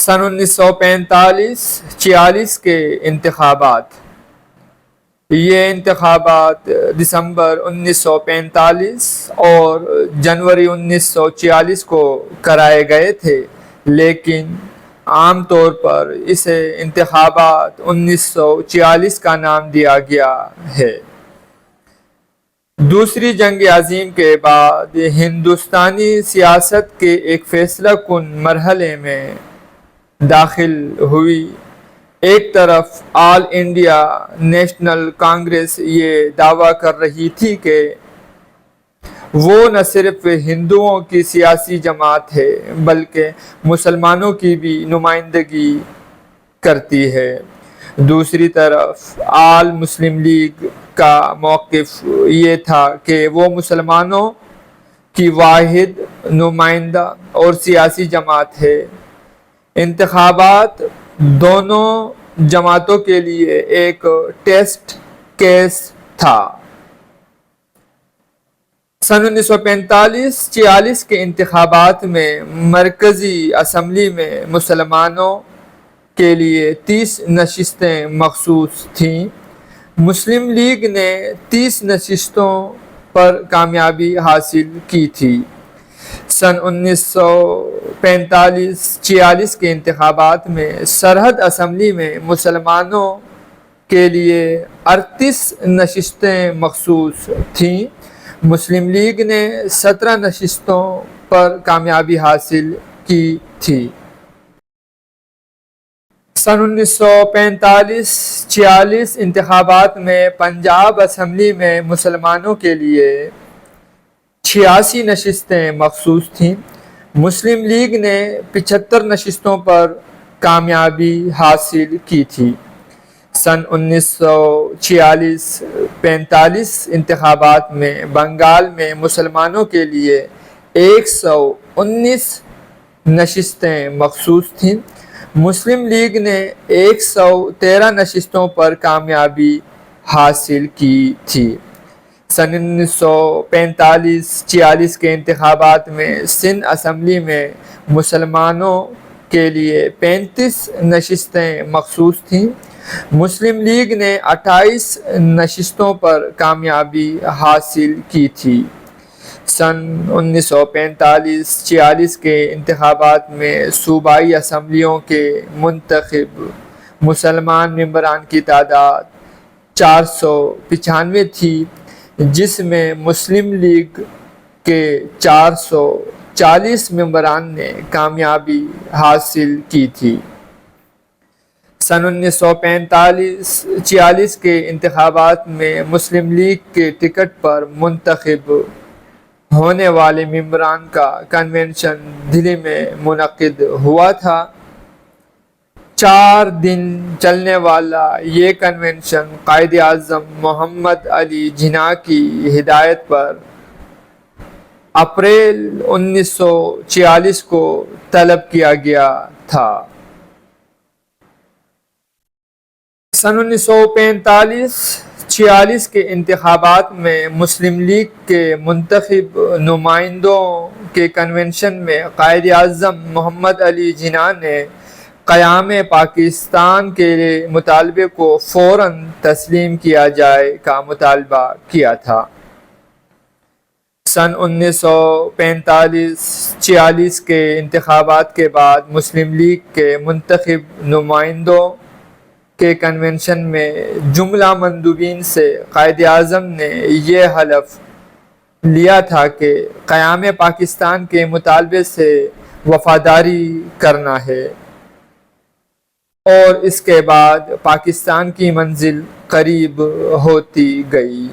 سن 1945-46 کے انتخابات، یہ انتخابات دسمبر 1945 اور جنوری 1946 کو کرائے گئے تھے، لیکن عام طور پر اسے انتخابات 1946 کا نام دیا گیا ہے۔ دوسری جنگ عظیم کے بعد ہندوستانی سیاست کے ایک فیصلہ کن مرحلے میں داخل ہوئی۔ ایک طرف آل انڈیا نیشنل کانگریس یہ دعویٰ کر رہی تھی کہ وہ نہ صرف ہندوؤں کی سیاسی جماعت ہے بلکہ مسلمانوں کی بھی نمائندگی کرتی ہے۔ دوسری طرف آل مسلم لیگ کا موقف یہ تھا کہ وہ مسلمانوں کی واحد نمائندہ اور سیاسی جماعت ہے۔ انتخابات دونوں جماعتوں کے لیے ایک ٹیسٹ کیس تھا۔ سن 1945-46 کے انتخابات میں مرکزی اسمبلی میں مسلمانوں کے لیے 30 نشستیں مخصوص تھیں۔ مسلم لیگ نے 30 نشستوں پر کامیابی حاصل کی تھی۔ سن 1945-46 کے انتخابات میں سرحد اسمبلی میں مسلمانوں کے لیے 38 نشستیں مخصوص تھیں۔ مسلم لیگ نے 17 نشستوں پر کامیابی حاصل کی تھی۔ سن 1945-46 انتخابات میں پنجاب اسمبلی میں مسلمانوں کے لیے 86 نشستیں مخصوص تھیں۔ مسلم لیگ نے 75 نشستوں پر کامیابی حاصل کی تھی۔ سن 1946-45 انتخابات میں بنگال میں مسلمانوں کے لیے 119 نشستیں مخصوص تھیں۔ مسلم لیگ نے 113 نشستوں پر کامیابی حاصل کی تھی۔ سن 1945-46 کے انتخابات میں سندھ اسمبلی میں مسلمانوں کے لیے 35 نشستیں مخصوص تھیں۔ مسلم لیگ نے 28 نشستوں پر کامیابی حاصل کی تھی۔ سن 1945-46 کے انتخابات میں صوبائی اسمبلیوں کے منتخب مسلمان ممبران کی تعداد 495 تھی، جس میں مسلم لیگ کے 440 ممبران نے کامیابی حاصل کی تھی۔ سن 1945-46 کے انتخابات میں مسلم لیگ کے ٹکٹ پر منتخب ہونے والے ممبران کا کنونشن دہلی میں منعقد ہوا تھا۔ 4 دن چلنے والا یہ کنونشن قائد اعظم محمد علی جناح کی ہدایت پر اپریل 1946 کو طلب کیا گیا تھا۔ سن 1945-46 کے انتخابات میں مسلم لیگ کے منتخب نمائندوں کے کنونشن میں قائد اعظم محمد علی جناح نے قیام پاکستان کے مطالبے کو فوراً تسلیم کیا جائے کا مطالبہ کیا تھا۔ سن 1945-46 کے انتخابات کے بعد مسلم لیگ کے منتخب نمائندوں کے کنونشن میں جملہ مندوبین سے قائد اعظم نے یہ حلف لیا تھا کہ قیام پاکستان کے مطالبے سے وفاداری کرنا ہے، اور اس کے بعد پاکستان کی منزل قریب ہوتی گئی۔